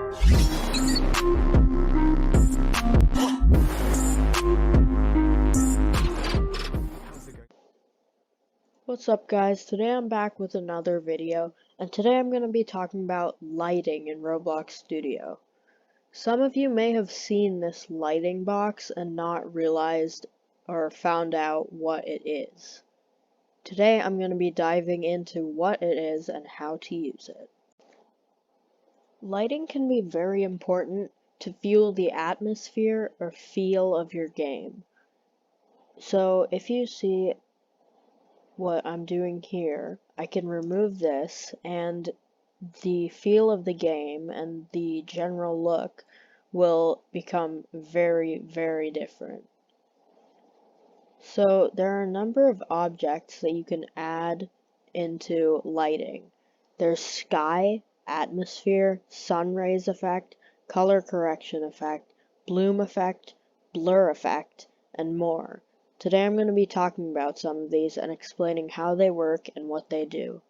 What's up guys, today I'm back with another video, and today I'm going to be talking about lighting in Roblox Studio. Some of you may have seen this lighting box and not realized or found out what it is. Today I'm going to be diving into what it is and how to use it. Lighting can be very important to fuel the atmosphere or feel of your game. So if you see what I'm doing here, I can remove this and the feel of the game and the general look will become very, very different. So there are a number of objects that you can add into lighting. There's sky, atmosphere, sun rays effect, color correction effect, bloom effect, blur effect, and more. Today I'm going to be talking about some of these and explaining how they work and what they do.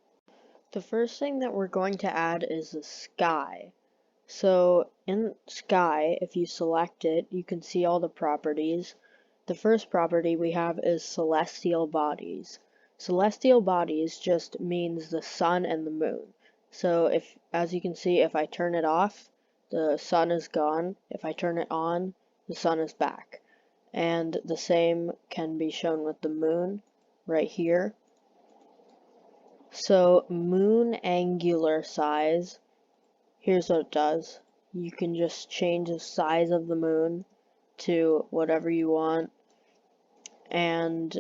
The first thing that we're going to add is the sky. So in sky, if you select it, you can see all the properties. The first property we have is celestial bodies. Celestial bodies just means the sun and the moon. So as you can see, if I turn it off, the sun is gone. If I turn it on, the sun is back. And the same can be shown with the moon right here. So moon angular size, here's what it does. You can just change the size of the moon to whatever you want. And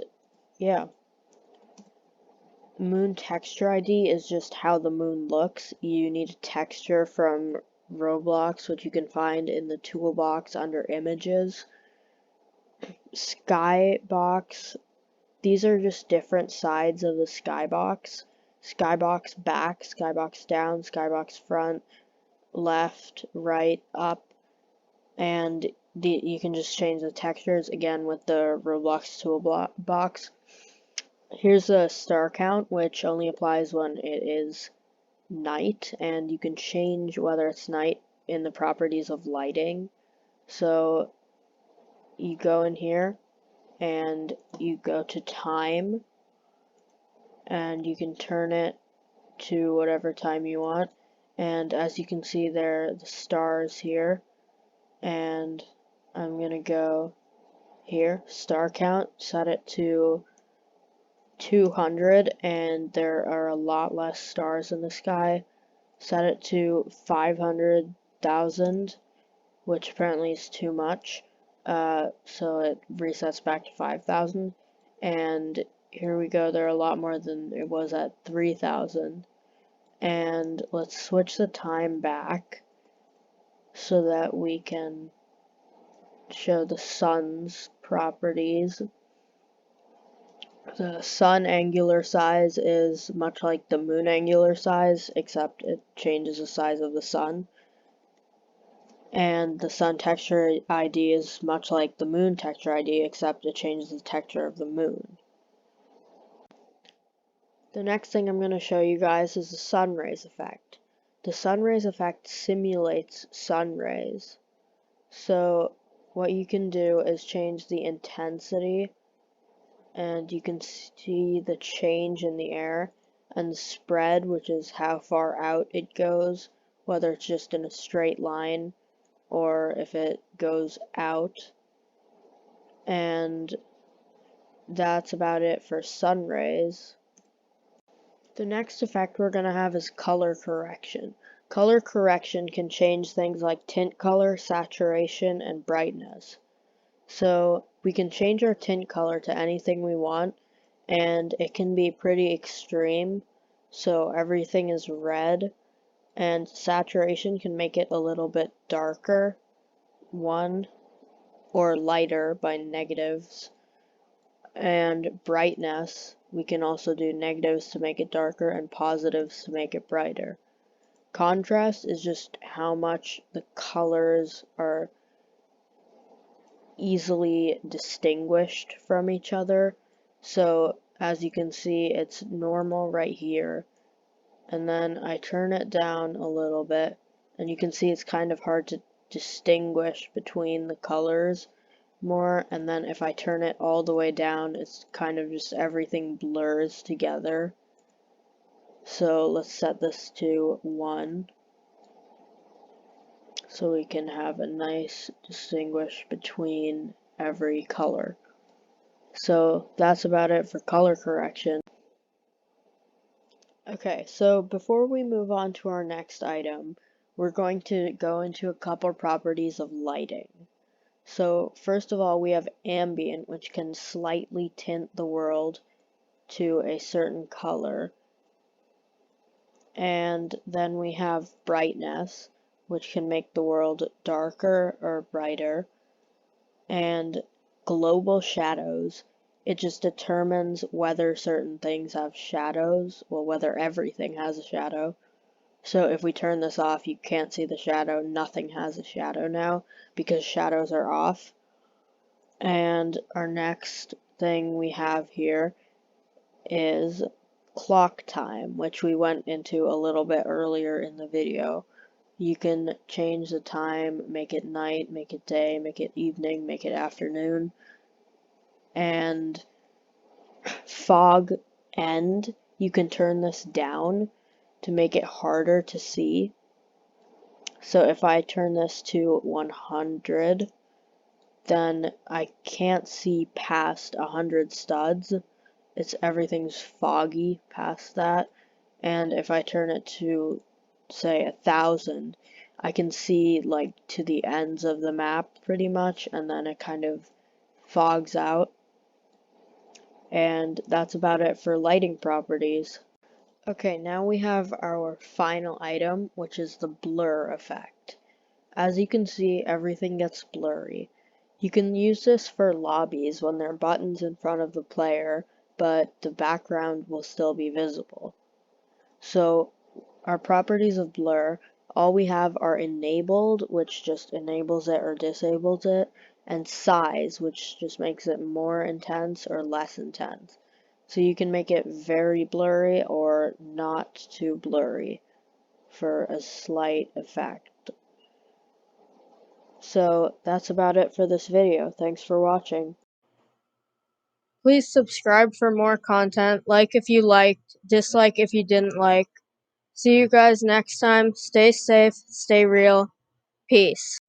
yeah. Moon texture ID is just how the moon looks. You need a texture from Roblox, which you can find in the toolbox under images. Skybox, these are just different sides of the skybox. Skybox back, skybox down, skybox front, left, right, up, and you can just change the textures again with the Roblox toolbox. Here's the star count, which only applies when it is night, and you can change whether it's night in the properties of lighting. So you go in here and you go to time and you can turn it to whatever time you want, and as you can see there are the stars here, and I'm gonna go here, star count, set it to 200, and there are a lot less stars in the sky. Set it to 500,000, which apparently is too much. So it resets back to 5,000, and here we go, there are a lot more than it was at 3,000. And let's switch the time back so that we can show the sun's properties. The sun angular size is much like the moon angular size, except it changes the size of the sun. And the sun texture ID is much like the moon texture ID, except it changes the texture of the moon. The next thing I'm going to show you guys is the sun rays effect. The sun rays effect simulates sun rays. So what you can do is change the intensity, and you can see the change in the air, and the spread, which is how far out it goes, whether it's just in a straight line or if it goes out. And that's about it for sun rays. The next effect we're going to have is color correction. Color correction can change things like tint color, saturation, and brightness. So we can change our tint color to anything we want, and it can be pretty extreme, so everything is red, and saturation can make it a little bit darker, or lighter by negatives, and brightness, we can also do negatives to make it darker and positives to make it brighter. Contrast is just how much the colors are easily distinguished from each other. So as you can see, it's normal right here, and then I turn it down a little bit, and you can see it's kind of hard to distinguish between the colors more. And then if I turn it all the way down, it's kind of just everything blurs together. So let's set this to 1 so we can have a nice distinguish between every color. So that's about it for color correction. Okay, so before we move on to our next item, we're going to go into a couple properties of lighting. So first of all, we have ambient, which can slightly tint the world to a certain color. And then we have brightness, which can make the world darker or brighter. And global shadows, it just determines whether certain things have shadows, well, whether everything has a shadow. So if we turn this off, you can't see the shadow. Nothing has a shadow now because shadows are off. And our next thing we have here is clock time, which we went into a little bit earlier in the video. You can change the time, make it night, make it day, make it evening, make it afternoon. And fog end, you can turn this down to make it harder to see. So if I turn this to 100, then I can't see past 100 studs. Everything's foggy past that. And if I turn it to, say, 1,000, I can see like to the ends of the map pretty much, and then it kind of fogs out. And that's about it for lighting properties. Okay, now we have our final item, which is the blur effect. As you can see, everything gets blurry. You can use this for lobbies when there are buttons in front of the player, but the background will still be visible. So our properties of blur, all we have are enabled, which just enables it or disables it, and size, which just makes it more intense or less intense. So you can make it very blurry or not too blurry for a slight effect. So that's about it for this video. Thanks for watching. Please subscribe for more content. Like if you liked, dislike if you didn't like. See you guys next time. Stay safe, stay real. Peace.